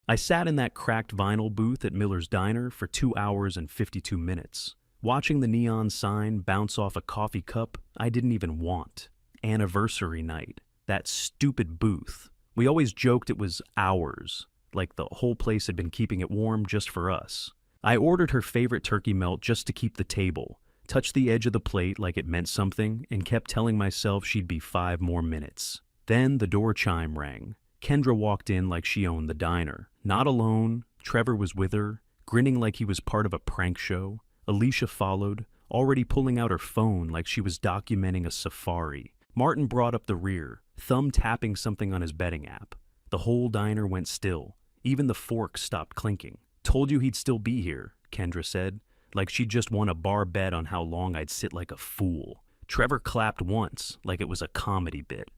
I sat in that cracked vinyl booth at Miller's Diner for 2 hours and 52 minutes, watching the neon sign bounce off a coffee cup I didn't even want. Anniversary night. That stupid booth. We always joked it was ours, like the whole place had been keeping it warm just for us. I ordered her favorite turkey melt just to keep the table, touched the edge of the plate like it meant something, and kept telling myself she'd be 5 more minutes. Then the door chime rang. Kendra walked in like she owned the diner. Not alone, Trevor was with her, grinning like he was part of a prank show. Alicia followed, already pulling out her phone like she was documenting a safari. Martin brought up the rear, thumb tapping something on his betting app. The whole diner went still. Even the forks stopped clinking. Told you he'd still be here, Kendra said, like she'd just won a bar bet on how long I'd sit like a fool. Trevor clapped once, like it was a comedy bit.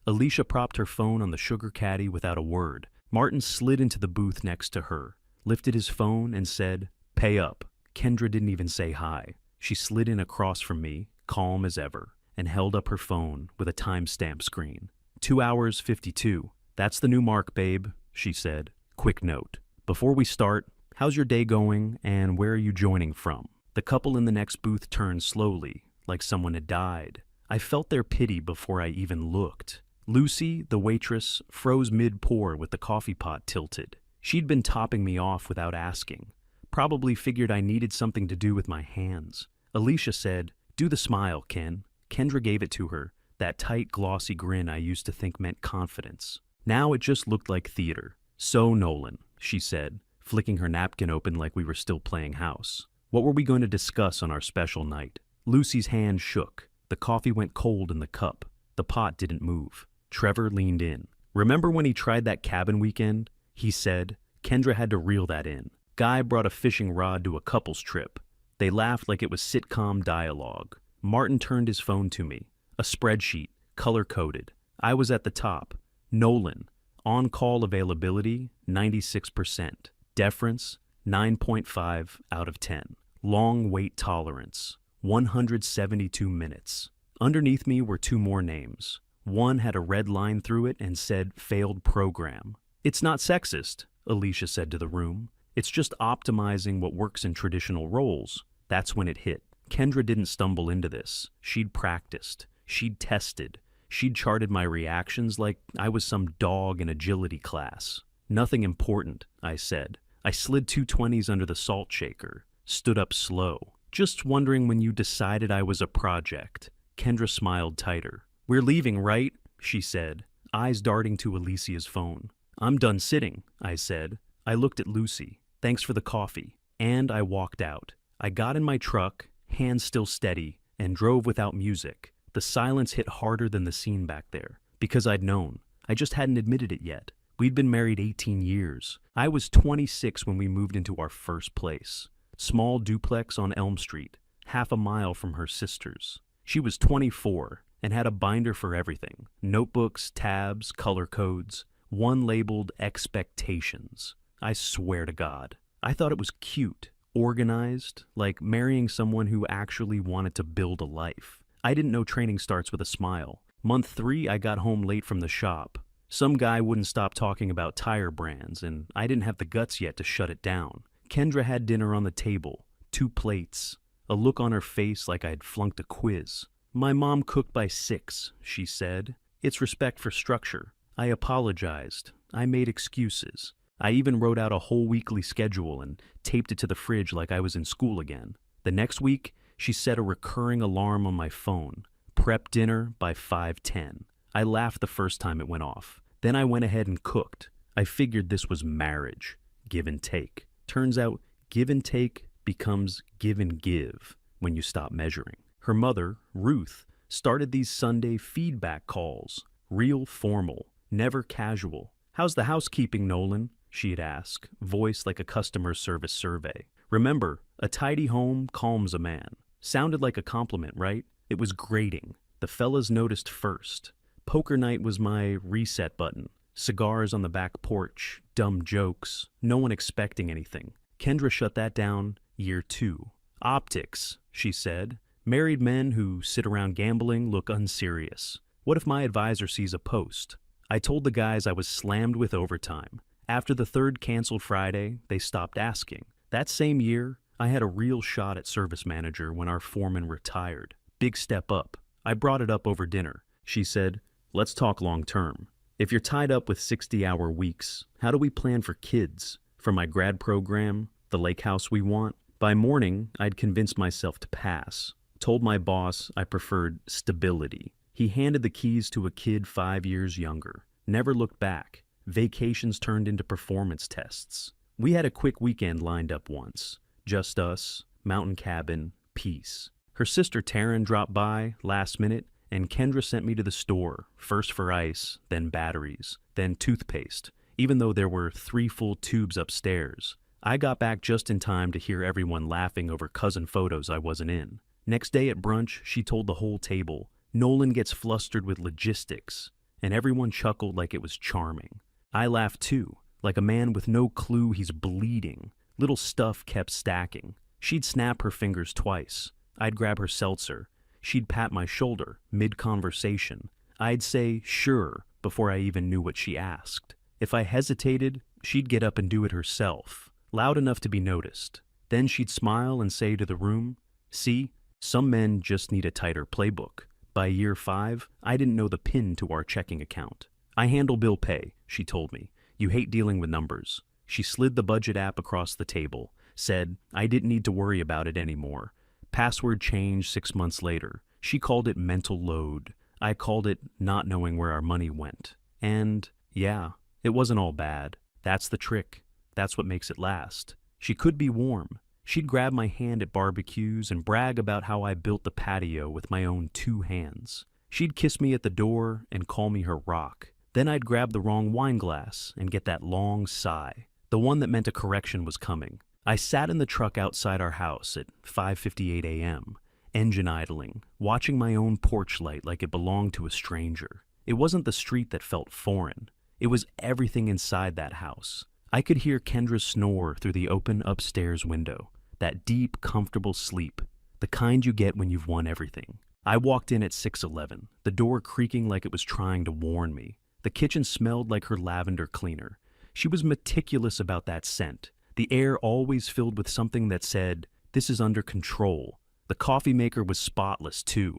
Alicia propped her phone on the sugar caddy without a word. Martin slid into the booth next to her, lifted his phone and said, "Pay up." Kendra didn't even say hi. She slid in across from me, calm as ever, and held up her phone with a timestamp screen. 2 hours 52. That's the new mark, babe, she said. Quick note. Before we start, how's your day going and where are you joining from? The couple in the next booth turned slowly, like someone had died. I felt their pity before I even looked. Lucy, the waitress, froze mid-pour with the coffee pot tilted. She'd been topping me off without asking. Probably figured I needed something to do with my hands. Alicia said, "Do the smile, Ken." Kendra gave it to her, that tight, glossy grin I used to think meant confidence. Now it just looked like theater. "So, Nolan," she said, flicking her napkin open like we were still playing house. "What were we going to discuss on our special night?" Lucy's hand shook. The coffee went cold in the cup. The pot didn't move. Trevor leaned in. "Remember when he tried that cabin weekend?" he said. Kendra had to reel that in. Guy brought a fishing rod to a couple's trip. They laughed like it was sitcom dialogue. Martin turned his phone to me. A spreadsheet, color-coded. I was at the top. Nolan. On-call availability, 96%. Deference, 9.5 out of 10. Long wait tolerance, 172 minutes. Underneath me were 2 more names. One had a red line through it and said, "Failed program." "It's not sexist," Alicia said to the room. "It's just optimizing what works in traditional roles." That's when it hit. Kendra didn't stumble into this. She'd practiced. She'd tested. She'd charted my reactions like I was some dog in agility class. "Nothing important," I said. I slid 2 20s under the salt shaker, stood up slow. "Just wondering when you decided I was a project." Kendra smiled tighter. "We're leaving, right?" she said, eyes darting to Alicia's phone. "I'm done sitting," I said. I looked at Lucy. "Thanks for the coffee." And I walked out. I got in my truck, hands still steady, and drove without music. The silence hit harder than the scene back there, because I'd known. I just hadn't admitted it yet. We'd been married 18 years. I was 26 when we moved into our first place. Small duplex on Elm Street, half a mile from her sister's. She was 24 and had a binder for everything. Notebooks, tabs, color codes. One labeled expectations. I swear to God. I thought it was cute, organized, like marrying someone who actually wanted to build a life. I didn't know training starts with a smile. Month 3, I got home late from the shop. Some guy wouldn't stop talking about tire brands, and I didn't have the guts yet to shut it down. Kendra had dinner on the table, 2 plates, a look on her face like I'd flunked a quiz. "My mom cooked by 6, she said. It's respect for structure." I apologized. I made excuses. I even wrote out a whole weekly schedule and taped it to the fridge like I was in school again. The next week, she set a recurring alarm on my phone. Prep dinner by 5:10. I laughed the first time it went off. Then I went ahead and cooked. I figured this was marriage. Give and take. Turns out, give and take becomes give and give when you stop measuring. Her mother, Ruth, started these Sunday feedback calls. Real formal, never casual. "How's the housekeeping, Nolan?" she'd ask, voice like a customer service survey. Remember, a tidy home calms a man. Sounded like a compliment, right? It was grating. The fellas noticed first. Poker night was my reset button. Cigars on the back porch, dumb jokes, no one expecting anything. Kendra shut that down year 2. "Optics," she said. "Married men who sit around gambling look unserious. What if my advisor sees a post?" I told the guys I was slammed with overtime. After the third canceled Friday, they stopped asking. That same year, I had a real shot at service manager when our foreman retired. Big step up. I brought it up over dinner. She said, "Let's talk long term. If you're tied up with 60-hour weeks, how do we plan for kids? For my grad program, the lake house we want?" By morning, I'd convinced myself to pass. Told my boss I preferred stability. He handed the keys to a kid 5 years younger. Never looked back. Vacations turned into performance tests. We had a quick weekend lined up once. Just us, mountain cabin, peace. Her sister Taryn dropped by last minute, and Kendra sent me to the store, first for ice, then batteries, then toothpaste, even though there were 3 full tubes upstairs. I got back just in time to hear everyone laughing over cousin photos I wasn't in. Next day at brunch, she told the whole table, "Nolan gets flustered with logistics," and everyone chuckled like it was charming. I laughed too, like a man with no clue he's bleeding. Little stuff kept stacking. She'd snap her fingers twice. I'd grab her seltzer. She'd pat my shoulder, mid-conversation. I'd say, "Sure," before I even knew what she asked. If I hesitated, she'd get up and do it herself, loud enough to be noticed. Then she'd smile and say to the room, "See, some men just need a tighter playbook." By year 5, I didn't know the PIN to our checking account. "I handle bill pay," she told me. "You hate dealing with numbers." She slid the budget app across the table, said I didn't need to worry about it anymore. Password changed 6 months later. She called it mental load. I called it not knowing where our money went. And, yeah, it wasn't all bad. That's the trick. That's what makes it last. She could be warm. She'd grab my hand at barbecues and brag about how I built the patio with my own 2 hands. She'd kiss me at the door and call me her rock. Then I'd grab the wrong wine glass and get that long sigh, the one that meant a correction was coming. I sat in the truck outside our house at 5:58 a.m., engine idling, watching my own porch light like it belonged to a stranger. It wasn't the street that felt foreign. It was everything inside that house. I could hear Kendra snore through the open upstairs window. That deep, comfortable sleep, the kind you get when you've won everything. I walked in at 6:11, the door creaking like it was trying to warn me. The kitchen smelled like her lavender cleaner. She was meticulous about that scent. The air always filled with something that said, "This is under control." The coffee maker was spotless too,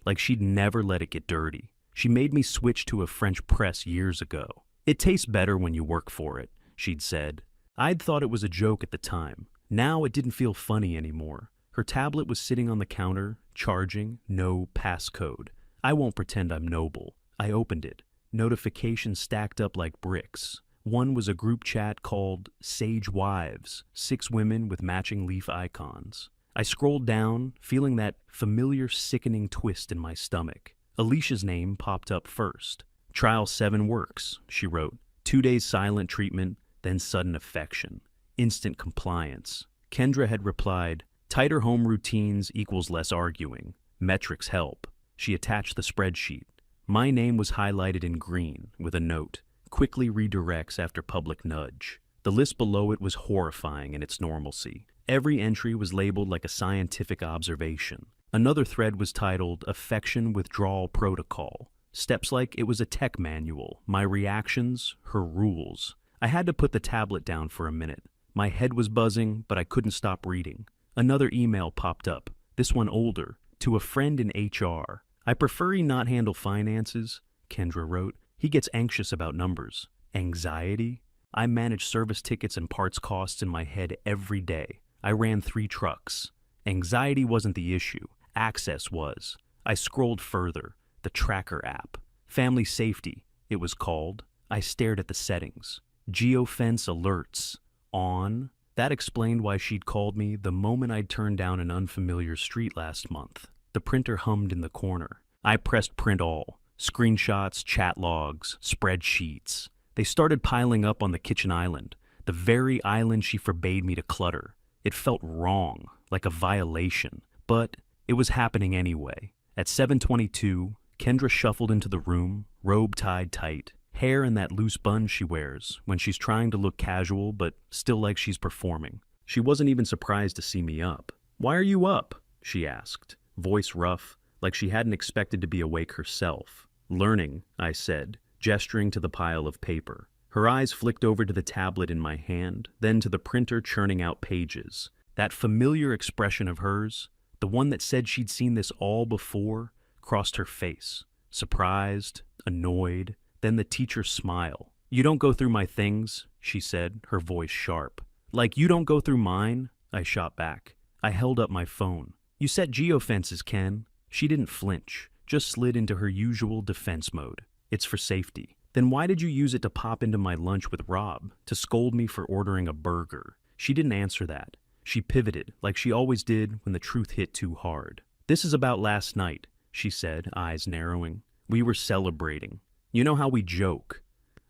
like she'd never let it get dirty. She made me switch to a French press years ago. "It tastes better when you work for it," she'd said. I'd thought it was a joke at the time. Now it didn't feel funny anymore. Her tablet was sitting on the counter, charging, no passcode. I won't pretend I'm noble. I opened it. Notifications stacked up like bricks. One was a group chat called Sage Wives, 6 women with matching leaf icons. I scrolled down, feeling that familiar sickening twist in my stomach. Alicia's name popped up first. "Trial 7 works," she wrote. 2 days silent treatment, then sudden affection. Instant compliance. Kendra had replied, "Tighter home routines equals less arguing. Metrics help." She attached the spreadsheet. My name was highlighted in green with a note, "Quickly redirects after public nudge." The list below it was horrifying in its normalcy. Every entry was labeled like a scientific observation. Another thread was titled "Affection Withdrawal Protocol." Steps like it was a tech manual. My reactions, her rules. I had to put the tablet down for a minute. My head was buzzing, but I couldn't stop reading. Another email popped up, this one older, to a friend in HR. "I prefer he not handle finances," Kendra wrote. "He gets anxious about numbers." Anxiety? I managed service tickets and parts costs in my head every day. I ran 3 trucks. Anxiety wasn't the issue. Access was. I scrolled further. The tracker app. Family Safety, it was called. I stared at the settings. Geofence alerts. On. That explained why she'd called me the moment I'd turned down an unfamiliar street last month. The printer hummed in the corner. I pressed print all. Screenshots, chat logs, spreadsheets. They started piling up on the kitchen island, the very island she forbade me to clutter. It felt wrong, like a violation, but it was happening anyway. At 7:22, Kendra shuffled into the room, robe tied tight, hair in that loose bun she wears when she's trying to look casual but still like she's performing. She wasn't even surprised to see me up. "Why are you up?" she asked, voice rough, like she hadn't expected to be awake herself. "Learning," I said, gesturing to the pile of paper. Her eyes flicked over to the tablet in my hand, then to the printer churning out pages. That familiar expression of hers, the one that said she'd seen this all before, crossed her face. Surprised, annoyed, then the teacher's smile. "You don't go through my things," she said, her voice sharp. "Like you don't go through mine?" I shot back. I held up my phone. "You set geofences, Ken." She didn't flinch, just slid into her usual defense mode. "It's for safety." "Then why did you use it to pop into my lunch with Rob, to scold me for ordering a burger?" She didn't answer that. She pivoted, like she always did when the truth hit too hard. "This is about last night," she said, eyes narrowing. "We were celebrating. You know how we joke."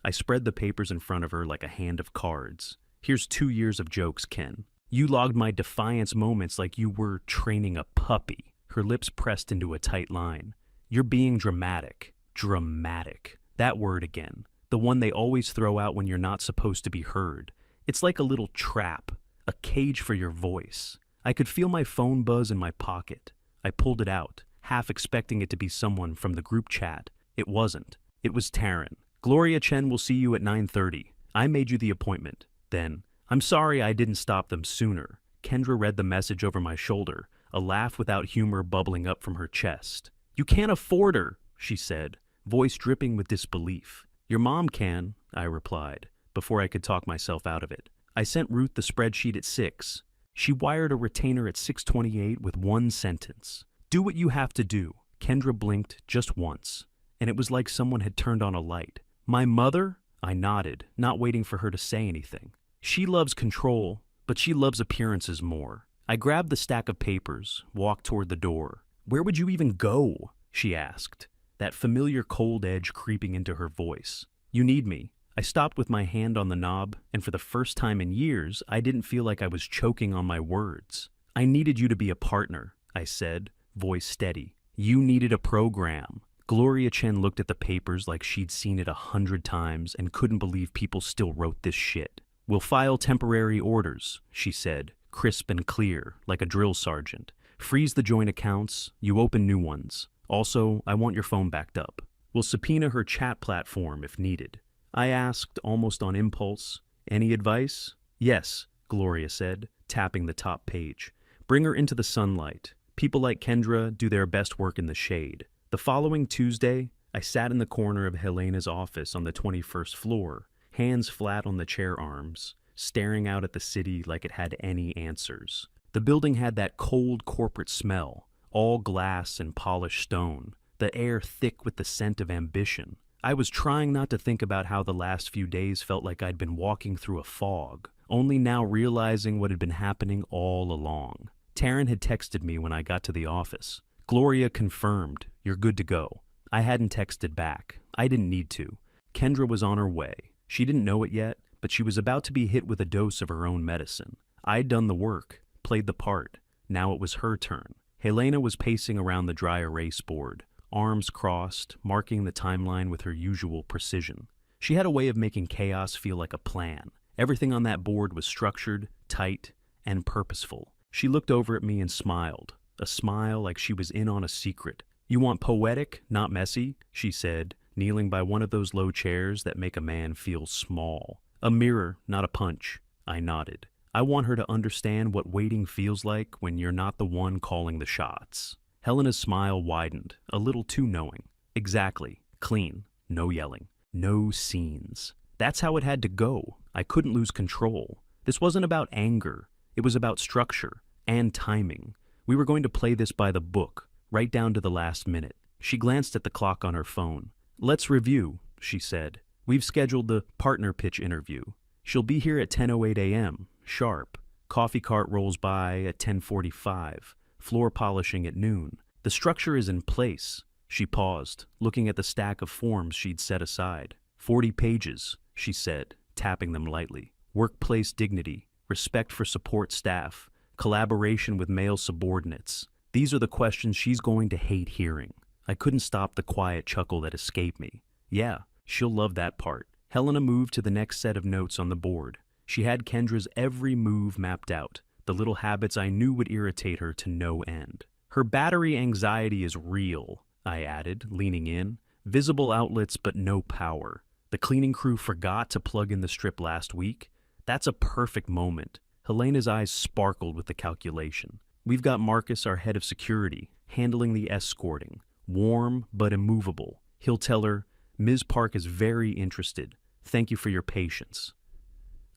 I spread the papers in front of her like a hand of cards. "Here's 2 years of jokes, Ken. You logged my defiance moments like you were training a puppy." Her lips pressed into a tight line. "You're being dramatic." Dramatic. That word again. The one they always throw out when you're not supposed to be heard. It's like a little trap. A cage for your voice. I could feel my phone buzz in my pocket. I pulled it out, half expecting it to be someone from the group chat. It wasn't. It was Taryn. "Gloria Chen will see you at 9:30. I made you the appointment." Then, "I'm sorry I didn't stop them sooner." Kendra read the message over my shoulder, a laugh without humor bubbling up from her chest. "You can't afford her," she said, voice dripping with disbelief. "Your mom can," I replied, before I could talk myself out of it. I sent Ruth the spreadsheet at 6. She wired a retainer at 6:28 with one sentence. "Do what you have to do." Kendra blinked just once, and it was like someone had turned on a light. "My mother?" I nodded, not waiting for her to say anything. "She loves control, but she loves appearances more." I grabbed the stack of papers, walked toward the door. "Where would you even go?" she asked, that familiar cold edge creeping into her voice. "You need me." I stopped with my hand on the knob, and for the first time in years, I didn't feel like I was choking on my words. "I needed you to be a partner," I said, voice steady. "You needed a program." Gloria Chen looked at the papers like she'd seen it 100 times and couldn't believe people still wrote this shit. "We'll file temporary orders," she said, crisp and clear, like a drill sergeant. "Freeze the joint accounts, you open new ones. Also, I want your phone backed up. We'll subpoena her chat platform if needed." I asked, almost on impulse, "Any advice?" "Yes," Gloria said, tapping the top page. "Bring her into the sunlight. People like Kendra do their best work in the shade." The following Tuesday, I sat in the corner of Helena's office on the 21st floor, hands flat on the chair arms, staring out at the city like it had any answers. The building had that cold corporate smell, all glass and polished stone, the air thick with the scent of ambition. I was trying not to think about how the last few days felt like I'd been walking through a fog, only now realizing what had been happening all along. Taryn had texted me when I got to the office. "Gloria confirmed, you're good to go." I hadn't texted back. I didn't need to. Kendra was on her way. She didn't know it yet, but she was about to be hit with a dose of her own medicine. I'd done the work, played the part. Now it was her turn. Helena was pacing around the dry erase board, arms crossed, marking the timeline with her usual precision. She had a way of making chaos feel like a plan. Everything on that board was structured, tight, and purposeful. She looked over at me and smiled, a smile like she was in on a secret. "You want poetic, not messy," she said, kneeling by one of those low chairs that make a man feel small. "A mirror, not a punch." I nodded. "I want her to understand what waiting feels like when you're not the one calling the shots." Helena's smile widened, a little too knowing. "Exactly. Clean. No yelling. No scenes." That's how it had to go. I couldn't lose control. This wasn't about anger. It was about structure and timing. We were going to play this by the book, right down to the last minute. She glanced at the clock on her phone. "Let's review," she said. "We've scheduled the partner pitch interview. She'll be here at 10:08 a.m., sharp. Coffee cart rolls by at 10:45. Floor polishing at noon. The structure is in place." She paused, looking at the stack of forms she'd set aside. 40 pages, she said, tapping them lightly. "Workplace dignity, respect for support staff, collaboration with male subordinates. These are the questions she's going to hate hearing." I couldn't stop the quiet chuckle that escaped me. Yeah, she'll love that part. Helena moved to the next set of notes on the board. She had Kendra's every move mapped out, the little habits I knew would irritate her to no end. "Her battery anxiety is real," I added, leaning in. "Visible outlets but no power. The cleaning crew forgot to plug in the strip last week. That's a perfect moment. Helena's eyes sparkled with the calculation. We've got Marcus, our head of security, handling the escorting. Warm but immovable. He'll tell her, Ms. Park is very interested. Thank you for your patience.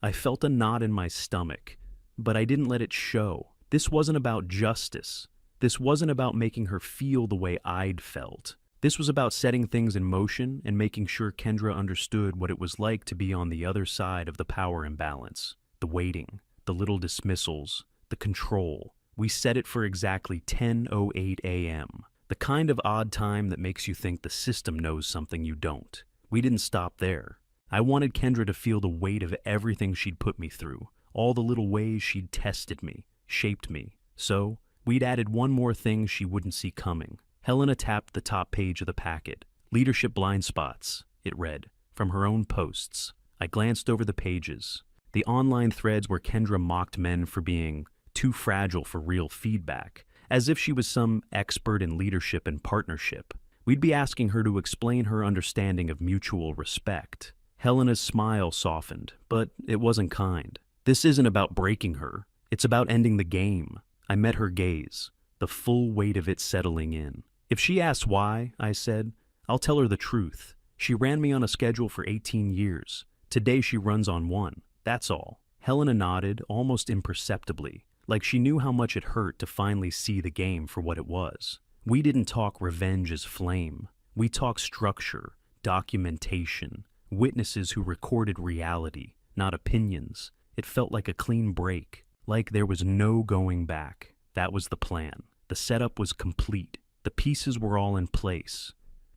I felt a knot in my stomach, but I didn't let it show. This wasn't about justice. This wasn't about making her feel the way I'd felt. This was about setting things in motion and making sure Kendra understood what it was like to be on the other side of the power imbalance. The waiting, the little dismissals, the control. We set it for exactly 10:08 a.m. The kind of odd time that makes you think the system knows something you don't. We didn't stop there. I wanted Kendra to feel the weight of everything she'd put me through, all the little ways she'd tested me, shaped me. So, we'd added one more thing she wouldn't see coming. Helena tapped the top page of the packet. Leadership blind spots, it read, from her own posts. I glanced over the pages. The online threads where Kendra mocked men for being too fragile for real feedback, as if she was some expert in leadership and partnership. We'd be asking her to explain her understanding of mutual respect. Helena's smile softened, but it wasn't kind. This isn't about breaking her. It's about ending the game. I met her gaze, the full weight of it settling in. If she asks why, I said, I'll tell her the truth. She ran me on a schedule for 18 years. Today she runs on one. That's all. Helena nodded, almost imperceptibly, like she knew how much it hurt to finally see the game for what it was. We didn't talk revenge as flame. We talked structure, documentation, witnesses who recorded reality, not opinions. It felt like a clean break, like there was no going back. That was the plan. The setup was complete. The pieces were all in place.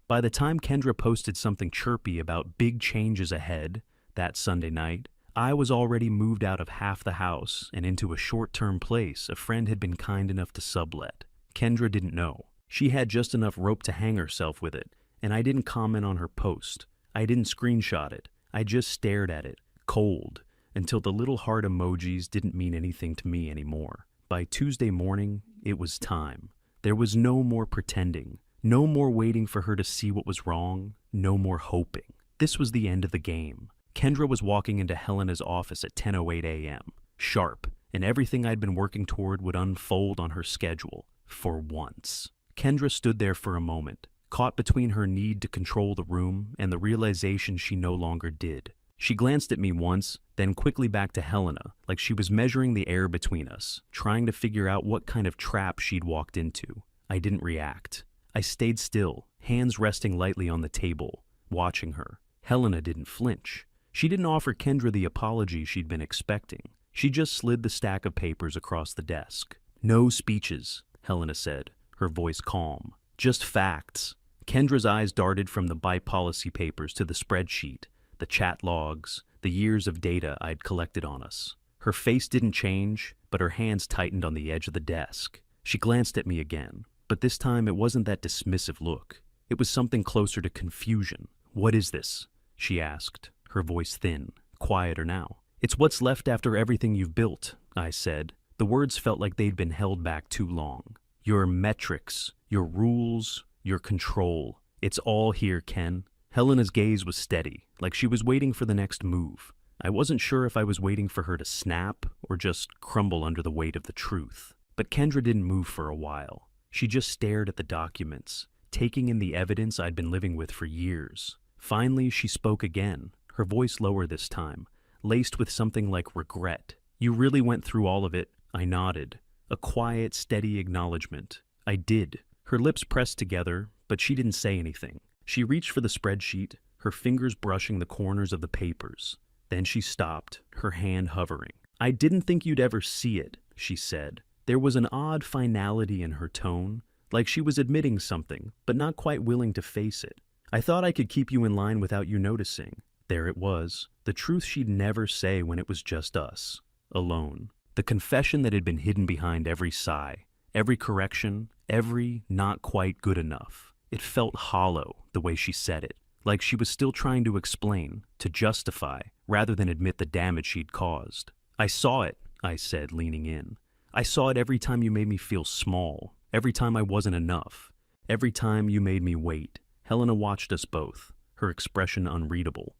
By the time Kendra posted something chirpy about big changes ahead that Sunday night, I was already moved out of half the house and into a short-term place a friend had been kind enough to sublet. Kendra didn't know. She had just enough rope to hang herself with it, and I didn't comment on her post. I didn't screenshot it. I just stared at it, cold, until the little heart emojis didn't mean anything to me anymore. By Tuesday morning, it was time. There was no more pretending, no more waiting for her to see what was wrong, no more hoping. This was the end of the game. Kendra was walking into Helena's office at 10:08 a.m., sharp, and everything I'd been working toward would unfold on her schedule, for once. Kendra stood there for a moment, caught between her need to control the room and the realization she no longer did. She glanced at me once, then quickly back to Helena, like she was measuring the air between us, trying to figure out what kind of trap she'd walked into. I didn't react. I stayed still, hands resting lightly on the table, watching her. Helena didn't flinch. She didn't offer Kendra the apology she'd been expecting. She just slid the stack of papers across the desk. No speeches, Helena said, her voice calm. Just facts. Kendra's eyes darted from the buy policy papers to the spreadsheet, the chat logs, the years of data I'd collected on us. Her face didn't change, but her hands tightened on the edge of the desk. She glanced at me again, but this time it wasn't that dismissive look. It was something closer to confusion. What is this? She asked, her voice thin, quieter now. It's what's left after everything you've built, I said. The words felt like they'd been held back too long. Your metrics, your rules, your control. It's all here, Ken. Helena's gaze was steady, like she was waiting for the next move. I wasn't sure if I was waiting for her to snap or just crumble under the weight of the truth. But Kendra didn't move for a while. She just stared at the documents, taking in the evidence I'd been living with for years. Finally, she spoke again, her voice lower this time, laced with something like regret. You really went through all of it, I nodded. A quiet, steady acknowledgement. I did. Her lips pressed together, but she didn't say anything. She reached for the spreadsheet, her fingers brushing the corners of the papers. Then she stopped, her hand hovering. I didn't think you'd ever see it, she said. There was an odd finality in her tone, like she was admitting something, but not quite willing to face it. I thought I could keep you in line without you noticing. There it was, the truth she'd never say when it was just us, alone. The confession that had been hidden behind every sigh, every correction, every not quite good enough. It felt hollow, the way she said it, like she was still trying to explain, to justify, rather than admit the damage she'd caused. I saw it, I said, leaning in. I saw it every time you made me feel small, every time I wasn't enough, every time you made me wait. Helena watched us both, her expression unreadable.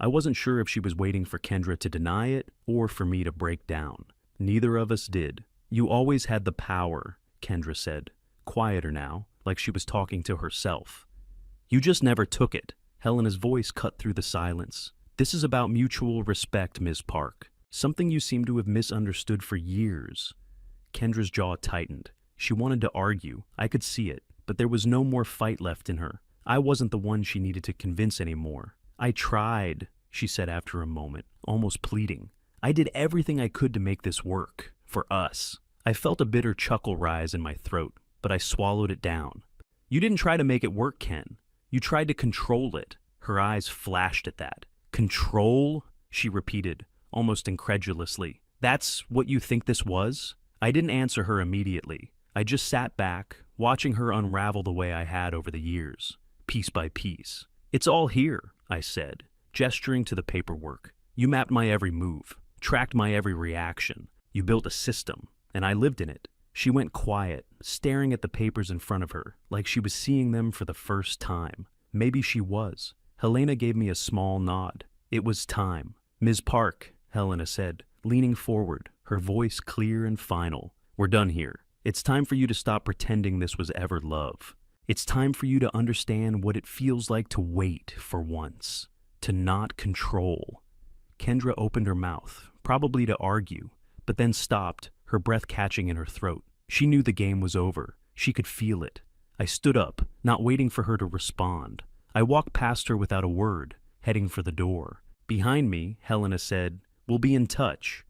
I wasn't sure if she was waiting for Kendra to deny it or for me to break down. Neither of us did. You always had the power, Kendra said, quieter now, like she was talking to herself. You just never took it. Helena's voice cut through the silence. This is about mutual respect, Ms. Park. Something you seem to have misunderstood for years. Kendra's jaw tightened. She wanted to argue. I could see it, but there was no more fight left in her. I wasn't the one she needed to convince anymore. I tried, she said after a moment, almost pleading. I did everything I could to make this work. For us. I felt a bitter chuckle rise in my throat, but I swallowed it down. You didn't try to make it work, Ken. You tried to control it. Her eyes flashed at that. Control? She repeated, almost incredulously. That's what you think this was? I didn't answer her immediately. I just sat back, watching her unravel the way I had over the years, piece by piece. It's all here, I said, gesturing to the paperwork. You mapped my every move, tracked my every reaction. You built a system, and I lived in it. She went quiet, staring at the papers in front of her, like she was seeing them for the first time. Maybe she was. Helena gave me a small nod. It was time. Ms. Park, Helena said, leaning forward, her voice clear and final. We're done here. It's time for you to stop pretending this was ever love. It's time for you to understand what it feels like to wait for once, to not control. Kendra opened her mouth, probably to argue, but then stopped, her breath catching in her throat. She knew the game was over. She could feel it. I stood up, not waiting for her to respond. I walked past her without a word, heading for the door. Behind me, Helena said, "We'll be in touch."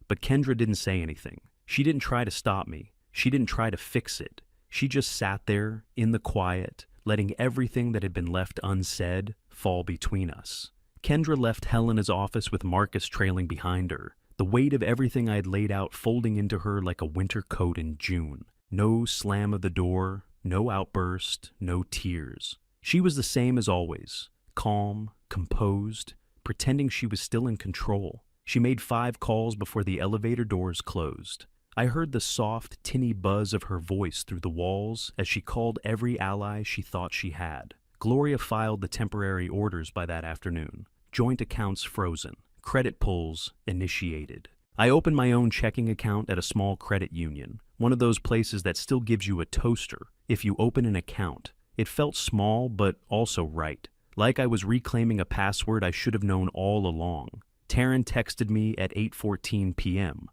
But Kendra didn't say anything. She didn't try to stop me. She didn't try to fix it. She just sat there, in the quiet, letting everything that had been left unsaid fall between us. Kendra left Helena's office with Marcus trailing behind her, the weight of everything I had laid out folding into her like a winter coat in June. No slam of the door, no outburst, no tears. She was the same as always, calm, composed, pretending she was still in control. She made 5 calls before the elevator doors closed. I heard the soft, tinny buzz of her voice through the walls as she called every ally she thought she had. Gloria filed the temporary orders by that afternoon. Joint accounts frozen. Credit pulls initiated. I opened my own checking account at a small credit union, one of those places that still gives you a toaster if you open an account. It felt small, but also right. Like I was reclaiming a password I should have known all along. Taryn texted me at 8:14 p.m.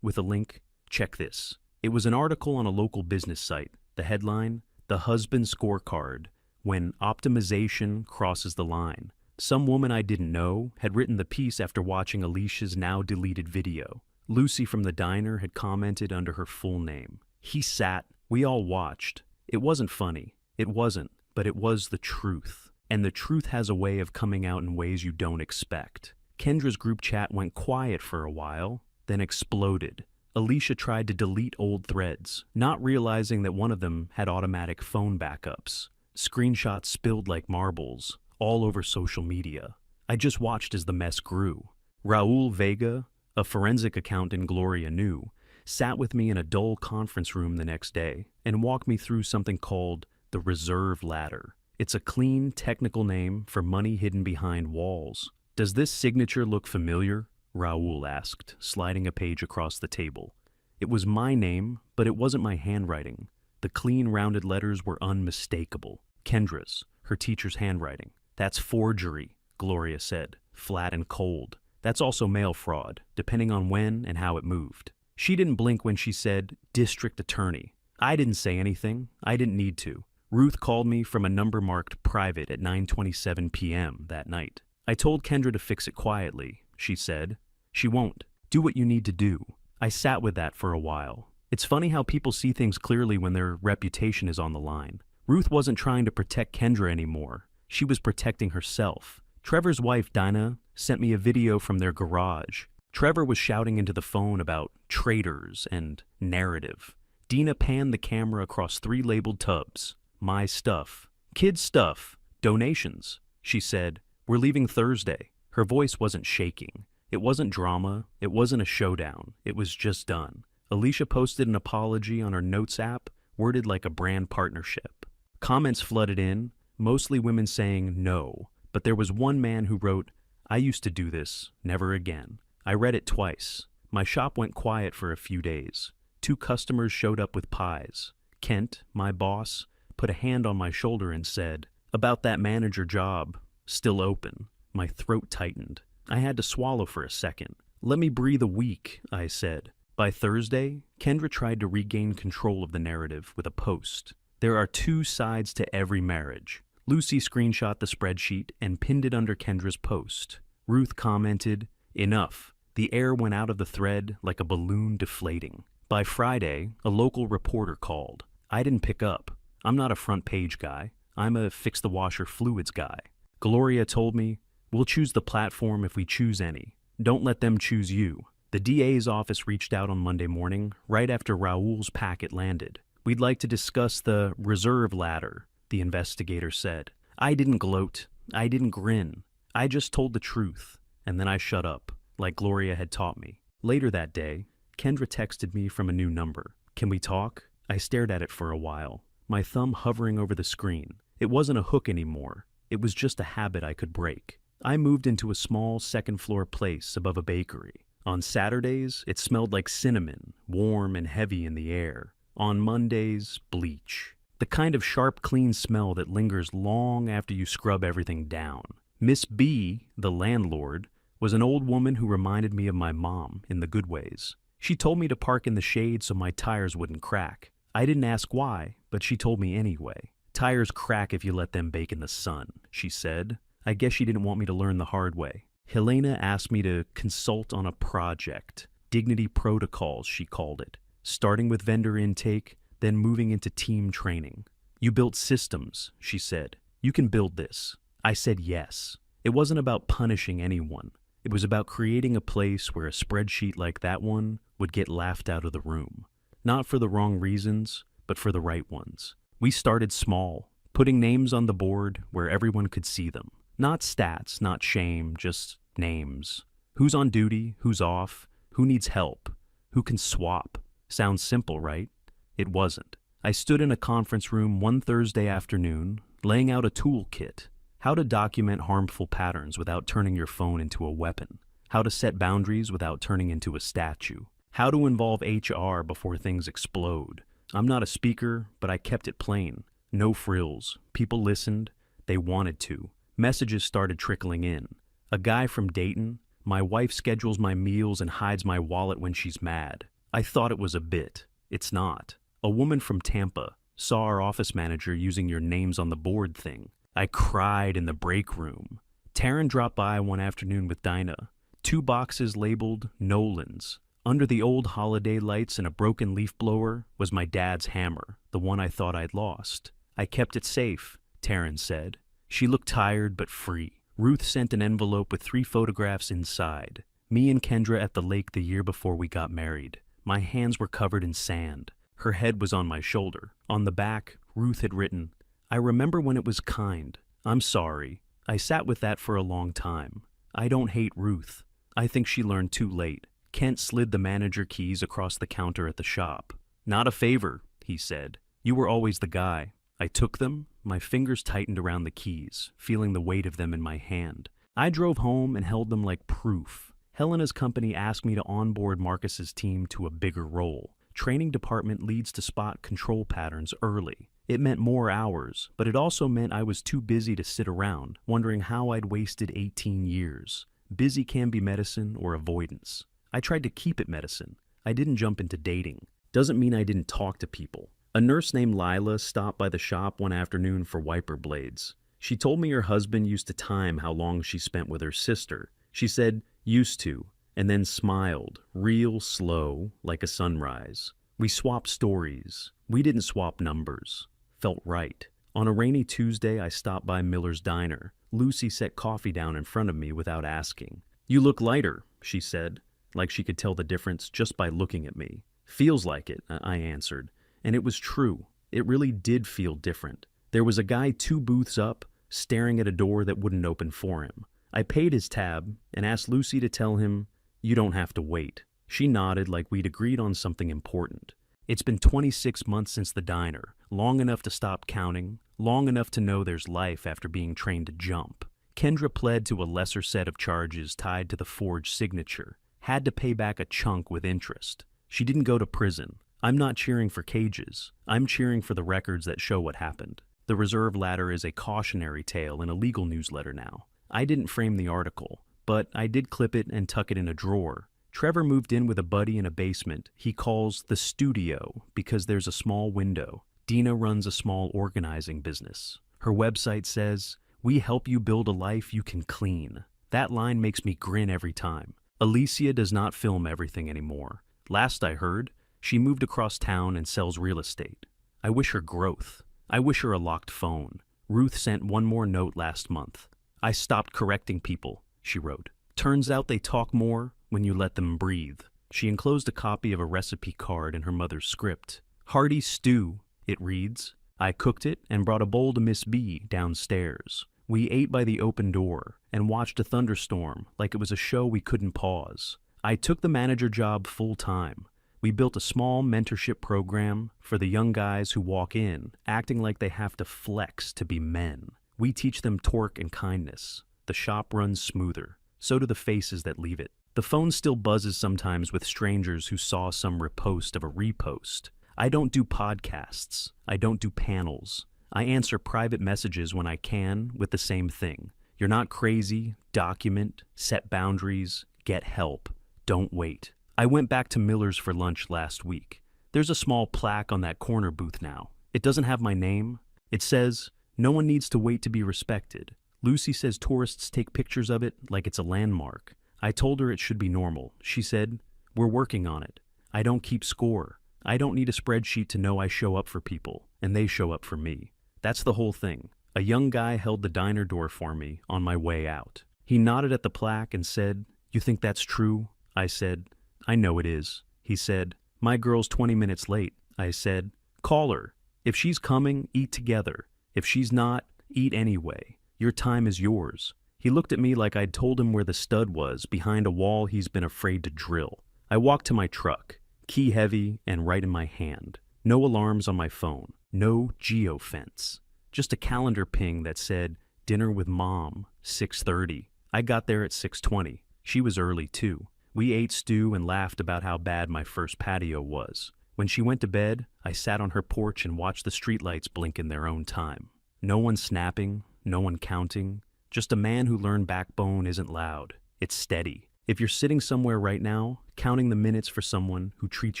with a link. Check this. It was an article on a local business site. The headline, "The Husband Scorecard, When Optimization Crosses the Line." Some woman I didn't know had written the piece after watching Alicia's now-deleted video. Lucy from the diner had commented under her full name. He sat. We all watched. It wasn't funny. It wasn't, but it was the truth. And the truth has a way of coming out in ways you don't expect. Kendra's group chat went quiet for a while, then exploded. Alicia tried to delete old threads, not realizing that one of them had automatic phone backups. Screenshots spilled like marbles, all over social media. I just watched as the mess grew. Raul Vega, a forensic accountant Gloria knew, sat with me in a dull conference room the next day and walked me through something called the reserve ladder. It's a clean, technical name for money hidden behind walls. Does this signature look familiar? Raul asked, sliding a page across the table. It was my name, but it wasn't my handwriting. The clean, rounded letters were unmistakable. Kendra's, her teacher's handwriting. That's forgery, Gloria said, flat and cold. That's also mail fraud, depending on when and how it moved. She didn't blink when she said, "District Attorney." I didn't say anything. I didn't need to. Ruth called me from a number marked private at 9:27 p.m. that night. I told Kendra to fix it quietly, she said. She won't. Do what you need to do. I sat with that for a while. It's funny how people see things clearly when their reputation is on the line. Ruth wasn't trying to protect Kendra anymore. She was protecting herself. Trevor's wife, Dinah, sent me a video from their garage. Trevor was shouting into the phone about traitors and narrative. Dina panned the camera across 3 labeled tubs. My stuff. Kids' stuff. Donations. She said, "We're leaving Thursday." Her voice wasn't shaking. It wasn't drama. It wasn't a showdown. It was just done. Alicia posted an apology on her notes app, worded like a brand partnership. Comments flooded in, mostly women saying no, but there was one man who wrote, I used to do this, never again. I read it twice. My shop went quiet for a few days. 2 customers showed up with pies. Kent, my boss, put a hand on my shoulder and said, "About that manager job, still open." My throat tightened. I had to swallow for a second. "Let me breathe a week," I said. By Thursday, Kendra tried to regain control of the narrative with a post. "There are 2 sides to every marriage." Lucy screenshot the spreadsheet and pinned it under Kendra's post. Ruth commented, "Enough." The air went out of the thread like a balloon deflating. By Friday, a local reporter called. I didn't pick up. I'm not a front page guy. I'm a fix-the-washer fluids guy. Gloria told me, "We'll choose the platform if we choose any. Don't let them choose you." The DA's office reached out on Monday morning, right after Raoul's packet landed. "We'd like to discuss the reserve ladder," the investigator said. I didn't gloat. I didn't grin. I just told the truth, and then I shut up, like Gloria had taught me. Later that day, Kendra texted me from a new number. "Can we talk?" I stared at it for a while, my thumb hovering over the screen. It wasn't a hook anymore. It was just a habit I could break. I moved into a small second-floor place above a bakery. On Saturdays, it smelled like cinnamon, warm and heavy in the air. On Mondays, bleach. The kind of sharp, clean smell that lingers long after you scrub everything down. Miss B, the landlord, was an old woman who reminded me of my mom in the good ways. She told me to park in the shade so my tires wouldn't crack. I didn't ask why, but she told me anyway. "Tires crack if you let them bake in the sun," she said. I guess she didn't want me to learn the hard way. Helena asked me to consult on a project. Dignity protocols, she called it. Starting with vendor intake, then moving into team training. "You built systems," she said. "You can build this." I said yes. It wasn't about punishing anyone. It was about creating a place where a spreadsheet like that one would get laughed out of the room. Not for the wrong reasons, but for the right ones. We started small, putting names on the board where everyone could see them. Not stats, not shame, just names. Who's on duty, who's off, who needs help, who can swap. Sounds simple, right? It wasn't. I stood in a conference room one Thursday afternoon, laying out a toolkit. How to document harmful patterns without turning your phone into a weapon. How to set boundaries without turning into a statue. How to involve HR before things explode. I'm not a speaker, but I kept it plain. No frills. People listened. They wanted to. Messages started trickling in. A guy from Dayton. "My wife schedules my meals and hides my wallet when she's mad." I thought it was a bit. It's not. A woman from Tampa. "Saw our office manager using your names on the board thing." I cried in the break room. Taryn dropped by one afternoon with Dinah. 2 boxes labeled Nolan's. Under the old holiday lights and a broken leaf blower was my dad's hammer, the one I thought I'd lost. "I kept it safe," Taryn said. She looked tired but free. Ruth sent an envelope with 3 photographs inside. Me and Kendra at the lake the year before we got married. My hands were covered in sand. Her head was on my shoulder. On the back, Ruth had written, "I remember when it was kind. I'm sorry. I sat with that for a long time. I don't hate Ruth. I think she learned too late." Kent slid the manager keys across the counter at the shop. "Not a favor," he said. "You were always the guy." I took them. My fingers tightened around the keys, feeling the weight of them in my hand. I drove home and held them like proof. Helena's company asked me to onboard Marcus's team to a bigger role. Training department leads to spot control patterns early. It meant more hours, but it also meant I was too busy to sit around, wondering how I'd wasted 18 years. Busy can be medicine or avoidance. I tried to keep it medicine. I didn't jump into dating. Doesn't mean I didn't talk to people. A nurse named Lila stopped by the shop one afternoon for wiper blades. She told me her husband used to time how long she spent with her sister. She said, "Used to," and then smiled, real slow, like a sunrise. We swapped stories. We didn't swap numbers. Felt right. On a rainy Tuesday, I stopped by Miller's Diner. Lucy set coffee down in front of me without asking. "You look lighter," she said, like she could tell the difference just by looking at me. "Feels like it," I answered. And it was true. It really did feel different. There was a guy 2 booths up, staring at a door that wouldn't open for him. I paid his tab and asked Lucy to tell him, "You don't have to wait." She nodded like we'd agreed on something important. It's been 26 months since the diner, long enough to stop counting, long enough to know there's life after being trained to jump. Kendra pled to a lesser set of charges tied to the forged signature, had to pay back a chunk with interest. She didn't go to prison. I'm not cheering for cages. I'm cheering for the records that show what happened. The reserve ladder is a cautionary tale in a legal newsletter now. I didn't frame the article, but I did clip it and tuck it in a drawer. Trevor moved in with a buddy in a basement he calls the studio because there's a small window. Dina runs a small organizing business. Her website says, "We help you build a life you can clean." That line makes me grin every time. Alicia does not film everything anymore. Last I heard, she moved across town and sells real estate. I wish her growth. I wish her a locked phone. Ruth sent one more note last month. "I stopped correcting people," she wrote. "Turns out they talk more when you let them breathe." She enclosed a copy of a recipe card in her mother's script. "Hearty stew," it reads. "I cooked it and brought a bowl to Miss B downstairs. We ate by the open door and watched a thunderstorm like it was a show we couldn't pause. I took the manager job full time. We built a small mentorship program for the young guys who walk in acting like they have to flex to be men. We teach them torque and kindness. The shop runs smoother. So do the faces that leave it. The phone still buzzes sometimes with strangers who saw some repost of a repost. I don't do podcasts. I don't do panels. I answer private messages when I can with the same thing. You're not crazy. Document. Set boundaries. Get help. Don't wait. I went back to Miller's for lunch last week. There's a small plaque on that corner booth now. It doesn't have my name. It says, "No one needs to wait to be respected." Lucy says tourists take pictures of it like it's a landmark. I told her it should be normal. She said, "We're working on it. I don't keep score. I don't need a spreadsheet to know I show up for people, and they show up for me." That's the whole thing. A young guy held the diner door for me on my way out. He nodded at the plaque and said, "You think that's true?" I said, "I know it is." He said, "My girl's 20 minutes late." I said, "Call her. If she's coming, eat together. If she's not, eat anyway. Your time is yours." He looked at me like I'd told him where the stud was behind a wall he's been afraid to drill. I walked to my truck, key heavy and right in my hand. No alarms on my phone. No geofence. Just a calendar ping that said, "Dinner with Mom, 6:30. I got there at 6:20. She was early too. We ate stew and laughed about how bad my first patio was. When she went to bed, I sat on her porch and watched the streetlights blink in their own time. No one snapping, no one counting. Just a man who learned backbone isn't loud. It's steady. If you're sitting somewhere right now, counting the minutes for someone who treats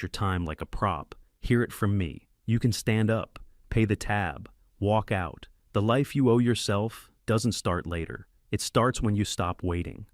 your time like a prop, hear it from me. You can stand up, pay the tab, walk out. The life you owe yourself doesn't start later. It starts when you stop waiting.